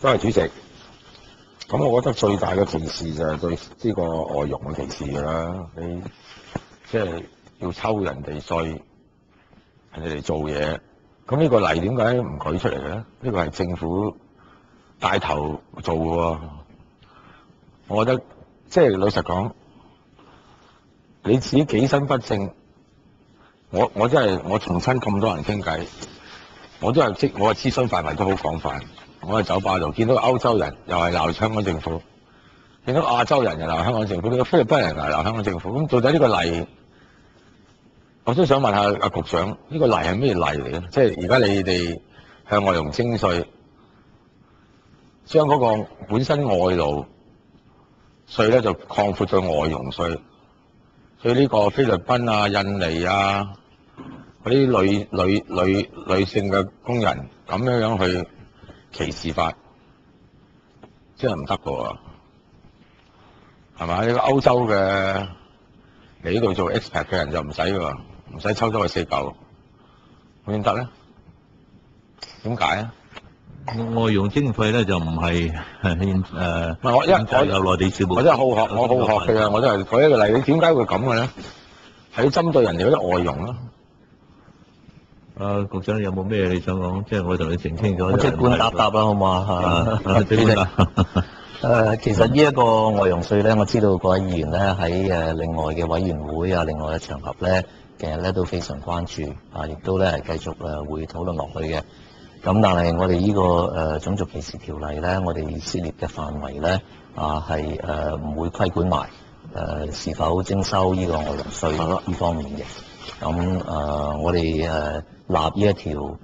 多謝主席。咁我覺得最大嘅歧視就係對呢個外傭嘅歧視㗎啦。你即係要抽人哋稅，人哋嚟做嘢。咁呢個例點解唔舉出嚟嘅咧？呢個係政府帶頭做嘅喎。我覺得即係老實講，你自己幾身不正，我真係我同親咁多人傾偈，我嘅諮詢範圍都好廣泛。我喺酒吧度見到歐洲人又係鬧香港政府，見到亞洲人又鬧香港政府，見到菲律賓人又鬧香港政府。咁到底呢個例，我都想問下阿局長，呢個例係咩例嚟咧？即係而家你哋向外傭徵稅，將嗰個本身外勞稅咧就擴闊到外傭稅，所以呢個菲律賓啊、印尼啊嗰啲女性嘅工人咁樣去歧視法，真係唔得㗎喎，係咪？呢個歐洲嘅嚟呢度做 expat 嘅人就唔使喎，唔使抽咗去4嚿，點得咧？點解啊？外傭徵費咧就唔係我有內地事務，我真係好學，我好學嘅，我真係舉一個例，你點解會咁嘅咧？係針對人哋嗰啲外傭咯。局長有冇咩你想講？即係我同你澄清咗。我即管答啦，好嘛？主席，其實呢一個外傭稅咧，我知道各位議員咧喺另外嘅委員會啊、另外嘅場合咧，其實咧都非常關注啊，亦都咧係繼續會討論落去嘅。咁但係我哋呢個種族歧視條例咧，我哋涉獵嘅範圍咧係唔會規管埋是否徵收呢個外傭稅呢方面嘅。咁我哋立呢一條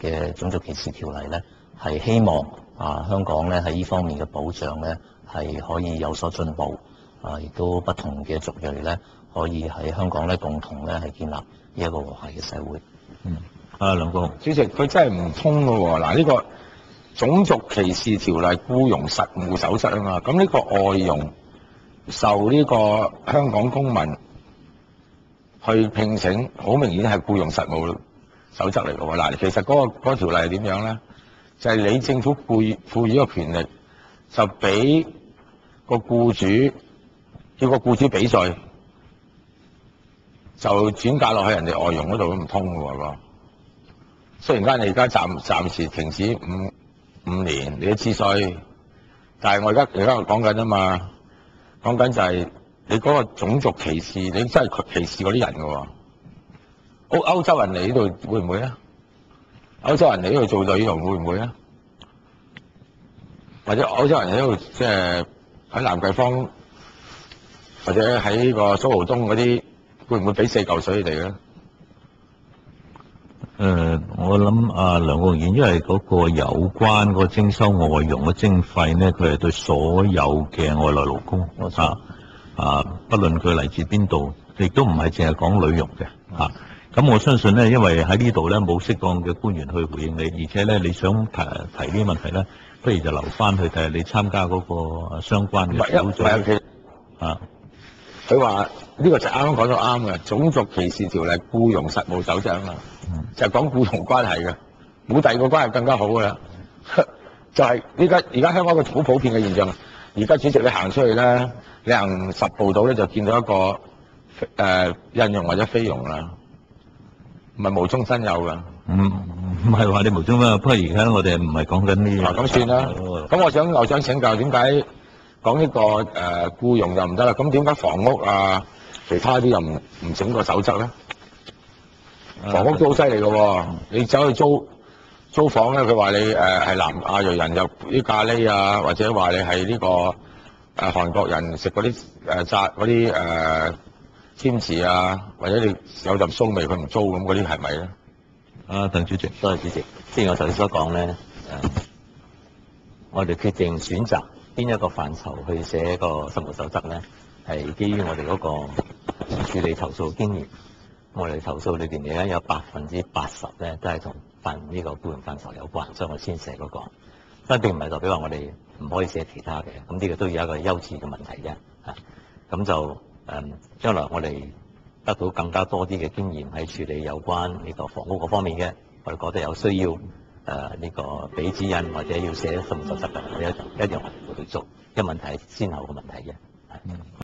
嘅種族歧視條例咧，係希望香港咧喺呢方面嘅保障咧係可以有所進步，亦都不同嘅族裔咧可以喺香港咧共同咧係建立呢一個和諧嘅社會。梁國雄主席，佢真係唔通㗎喎。嗱，呢個種族歧視條例僱傭實務守則啊嘛，咁呢個外傭受呢個香港公民去聘請，好明顯係僱傭實務守則嚟㗎喎。嗱，其實嗰個條例係點樣咧？就係你政府賦予一個權力，就俾個僱主叫個僱主俾稅，就轉嫁落去人哋外傭嗰度都唔通㗎喎。雖然間你而家暫時停止五年你都知稅，但係我而家講緊啊嘛，講緊就係你嗰個種族歧視，你真係歧視嗰啲人㗎喎。歐洲人嚟呢度會唔會咧？歐洲人嚟呢度做女傭會唔會咧？或者歐洲人喺度即係喺蘭桂坊或者喺呢個蘇豪東嗰啲，會唔會俾4嚿水你哋咧？我諗梁國雄，因為嗰個有關個徵收外傭嘅徵費咧，佢係對所有嘅外來勞工不論佢嚟自邊度，亦都唔係淨係講女傭嘅咁我相信咧，因為喺呢度咧冇適當嘅官員去回應你，而且咧你想提呢啲問題咧，不如就留翻去睇你參加嗰個相關嘅小組。佢話呢個就啱啱講到啱嘅，種族歧視條例僱傭實務守則啊嘛，就係講僱傭關係嘅，冇第二個關係更加好㗎啦。就係而家香港一個好普遍嘅現象，而家主席你行出去咧，你行10步到咧就見到一個印傭或者菲傭啦，唔係無中生有㗎。唔係話你無中生有，不過而家我哋唔係講緊呢樣。咁算啦。咁我想請教點解？講呢個僱傭就唔得啦，咁點解房屋其他啲又唔整個守則咧？房屋都好犀利嘅喎，你走去租房咧，佢話你係南亞裔人又啲咖喱或者話你係呢個韓國人食嗰啲炸嗰啲簽字或者你有陣騷味佢唔租咁嗰啲係咪咧？鄧主席，多謝主席。正如我頭先所講咧，我哋決定選擇邊一個範疇去寫一個實務守則咧，係基於我哋嗰個處理投訴經驗。我哋投訴裏邊而家有80%咧都係同呢個僱傭範疇有關，所以我先寫嗰個。但並唔係代表話我哋唔可以寫其他嘅，咁呢個都有一個優次嘅問題啫。咁就將來我哋得到更加多啲嘅經驗喺處理有關呢個房屋嗰方面嘅，我哋覺得有需要呢個俾指引或者要寫實務守則嘅，一樣去做，嘅問題係先後嘅問題嘅。